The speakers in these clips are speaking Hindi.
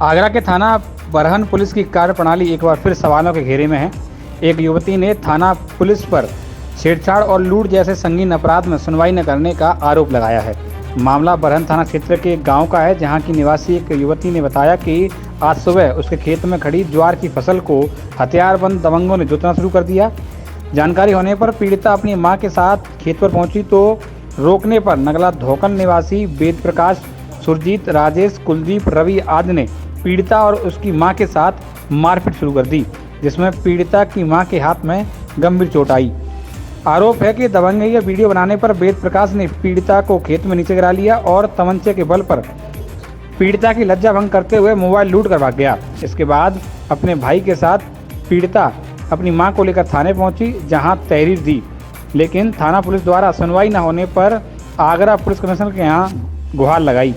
आगरा के थाना बरहन पुलिस की कार्यप्रणाली एक बार फिर सवालों के घेरे में है। एक युवती ने थाना पुलिस पर छेड़छाड़ और लूट जैसे संगीन अपराध में सुनवाई न करने का आरोप लगाया है। मामला बरहन थाना क्षेत्र के गांव का है, जहां की निवासी एक युवती ने बताया कि आज सुबह उसके खेत में खड़ी ज्वार की फसल को हथियारबंद दबंगों ने जोतना शुरू कर दिया। जानकारी होने पर पीड़िता अपनी मां के साथ खेत पर पहुंची तो रोकने पर नगला धोकन निवासी वेद प्रकाश, सुरजीत, राजेश, कुलदीप, रवि आदि ने पीड़िता और उसकी मां के साथ मारपीट शुरू कर दी, जिसमें पीड़िता की मां के हाथ में गंभीर चोट आई। आरोप है कि दबंगई वीडियो बनाने पर वेद प्रकाश ने पीड़िता को खेत में नीचे गिरा लिया और तमंचे के बल पर पीड़िता की लज्जा भंग करते हुए मोबाइल लूट कर भाग गया। इसके बाद अपने भाई के साथ पीड़िता अपनी मां को लेकर थाने पहुंची, जहां तहरीर दी, लेकिन थाना पुलिस द्वारा सुनवाई न होने पर आगरा पुलिस कमिश्नर के यहां गुहार लगाई।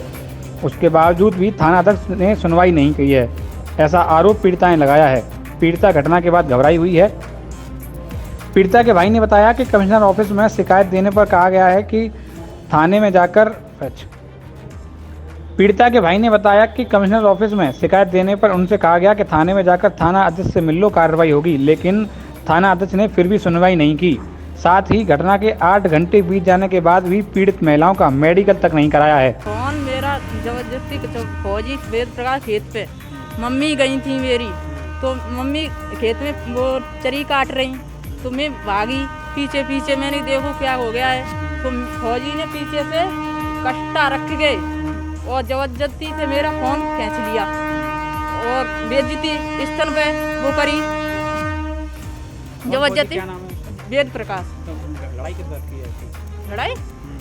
उसके बावजूद भी थाना अध्यक्ष ने सुनवाई नहीं की है, ऐसा आरोप पीड़िता ने लगाया है। पीड़िता घटना के बाद घबराई हुई है। पीड़िता के भाई ने बताया कि कमिश्नर ऑफिस में शिकायत देने पर कहा गया है कि थाने में जाकर पीड़िता के भाई ने बताया कि कमिश्नर ऑफिस में शिकायत देने पर उनसे कहा गया कि थाने में जाकर थाना अध्यक्ष से मिल लो, कार्रवाई होगी, लेकिन थाना अध्यक्ष ने फिर भी सुनवाई नहीं की। साथ ही घटना के 8 घंटे बीत जाने के बाद भी पीड़ित महिलाओं का मेडिकल तक नहीं कराया है। फोन मेरा जबरदस्ती फौजी वेद प्रकाश खेत पे मम्मी गई थी मेरी, तो मम्मी खेत में वो चरी काट रही, तो मैं भागी पीछे पीछे, मैंने देखो क्या हो गया है, तो फौजी ने पीछे से कट्टा रख गए और जबरदस्ती से मेरा फोन खींच लिया और बेइज्जती स्थल पे वो करी जबरदस्ती। वेद प्रकाश। तो लड़ाई किस बात की है? लड़ाई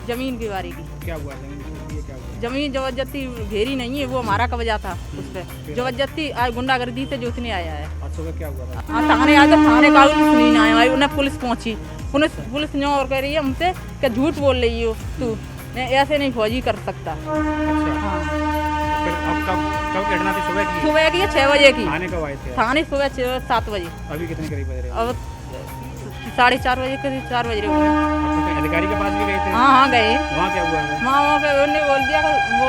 जमीन की बारी की। क्या हुआ क्या हुआ? जमीन जबरदस्ती घेरी नहीं है, वो हमारा कब्जा था उस पर। जबरदस्ती आज गुंडागर्दी से जोतने आया है। आज सुबह क्या हुआ था? थाने आया तो थाने का सुनी ना आया, उन्हें पुलिस पहुंची। पुलिस ने और कह रही है हमसे कि झूठ बोल रही हो तू, ऐसे नहीं फौजी कर सकता। हाँ। फिर अब कब घटना थी? सुबह की 6 बजे की। थाने कब आए थे? थाने सुबह 7 बजे। अभी कितने करीब बज रहे? अब 4:30 बजे करीब 4 बज रहे होंगे। अधिकारी के पास भी गए थे? हाँ गए। वहाँ क्या हुआ? वहाँ पे उन्होंने बोल दिया कि वो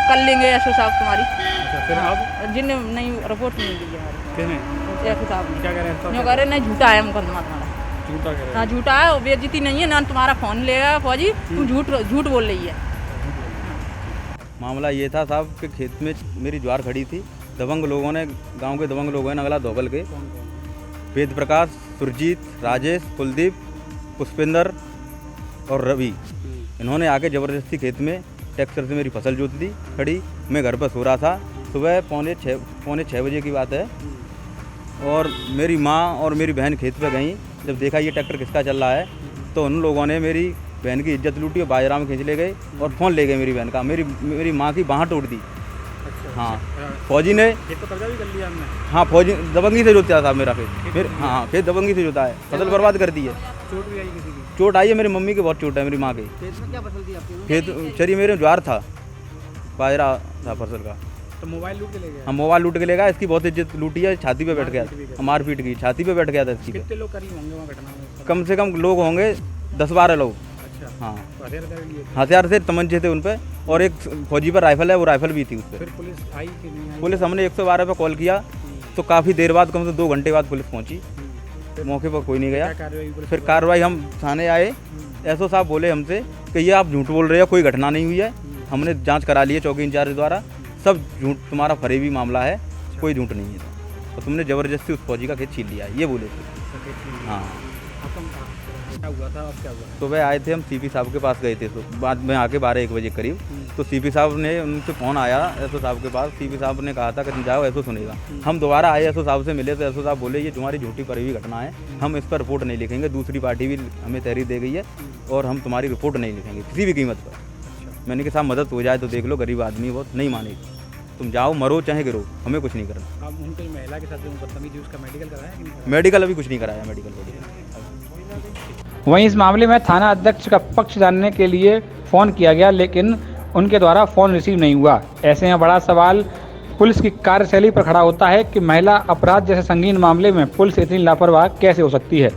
कर लेंगे एसओ साहब तुम्हारी। अच्छा, फिर अब जिनने नहीं रिपोर्ट नहीं दी हमारी। किसने? एसओ साहब ने। क्या कह रहे हैं? जो कह रहे नहीं, झूठा है मुकदमा तुम्हारा। झूठा कह रहे हैं? हाँ झूठा है, बेइज्जती नहीं है ना, तुम्हारा फोन लेगा फौजी, तुम झूठ बोल रही है। मामला ये था साहब कि खेत में मेरी ज्वार खड़ी थी, दबंग लोगों ने, गांव के दबंग लोगों ने नगला धोकल के वेद प्रकाश, सुरजीत, राजेश, कुलदीप, पुष्पेंद्र और रवि, इन्होंने आके ज़बरदस्ती खेत में ट्रैक्टर से मेरी फसल जोत दी खड़ी। मैं घर पर सो रहा था, सुबह पौने छः बजे की बात है, और मेरी माँ और मेरी बहन खेत पे गई। जब देखा ये ट्रैक्टर किसका चल रहा है, तो उन लोगों ने मेरी बहन की इज्जत लूटी और बाजरा में खींच ले गए और फ़ोन ले गए मेरी बहन का। मेरी माँ की बाँह तोड़ दी। हाँ, फौजी ने खेत तो कब्जा भी कर लिया हमने। हाँ, फौजी दबंगी से जोता साहब मेरा खेत। फिर हाँ, खेत दबंगी से जोता है, फसल बर्बाद कर दी है। चोट भी आई किसी की? चोट आई है, मेरी मम्मी की बहुत चोट है, मेरी माँ की। खेत में क्या फसल थी आपकी? खेत चरी मेरे ज्वार था, बाजरा था फसल का। तो मोबाइल लूट के ले गए? हम मोबाइल लूट के ले गया, इसकी बहुत इज्जत लूटी है, छाती पे बैठ गया, मारपीट की, छाती पे बैठ गया था इसकी। कितने लोग करीब होंगे वहाँ घटना में? कम से कम लोग होंगे 10-12 लोग। अच्छा। हाँ, तो हथियार से तमंचे थे उन पे, और एक फौजी पर राइफल है, वो राइफल भी थी उस पर। फिर पुलिस आई कि नहीं आई? पुलिस, हमने 112 पे कॉल किया तो काफ़ी देर बाद, कम से 2 घंटे बाद पुलिस पहुंची। मौके पर कोई नहीं गया। फिर कार्रवाई, हम थाने आए, एसओ साहब बोले हमसे कि ये आप झूठ बोल रहे हो, कोई घटना नहीं हुई है। हमने जांच करा ली है चौकी इंचार्ज द्वारा, सब झूठ, तुम्हारा फरेबी मामला है, कोई झूठ नहीं है, और तुमने ज़बरदस्ती उस फौजी का खेत छीन लिया है, ये बोले थे। हाँ। क्या हुआ था? अब क्या हुआ? सुबह आए थे हम, सीपी साहब के पास गए थे, तो बाद में आके 12-1 बजे करीब, तो सीपी साहब ने, उनसे फ़ोन आया एसओ साहब के पास। सीपी साहब ने कहा था कि तुम जाओ, एसओ सुनेगा। हम दोबारा आए, एसओ साहब से मिले, तो एसओ साहब बोले ये तुम्हारी झूठी फरेबी घटना है, हम इस पर रिपोर्ट नहीं लिखेंगे, दूसरी पार्टी भी हमें तहरीर दे गई है और हम तुम्हारी रिपोर्ट नहीं लिखेंगे किसी भी कीमत पर। मैंने कहा साहब मदद हो जाए तो देख लो, गरीब आदमी बहुत, नहीं मानेगी, तुम जाओ, मरो चाहे गिरो, हमें कुछ नहीं करना। अब उनकी महिला के साथ जो बदतमीजी, उसका मेडिकल कराया कि नहीं? मेडिकल अभी कुछ नहीं कराया, मेडिकल। वहीं इस मामले में थाना अध्यक्ष का पक्ष जानने के लिए फ़ोन किया गया, लेकिन उनके द्वारा फ़ोन रिसीव नहीं हुआ। ऐसे में बड़ा सवाल पुलिस की कार्यशैली पर खड़ा होता है कि महिला अपराध जैसे संगीन मामले में पुलिस इतनी लापरवाह कैसे हो सकती है।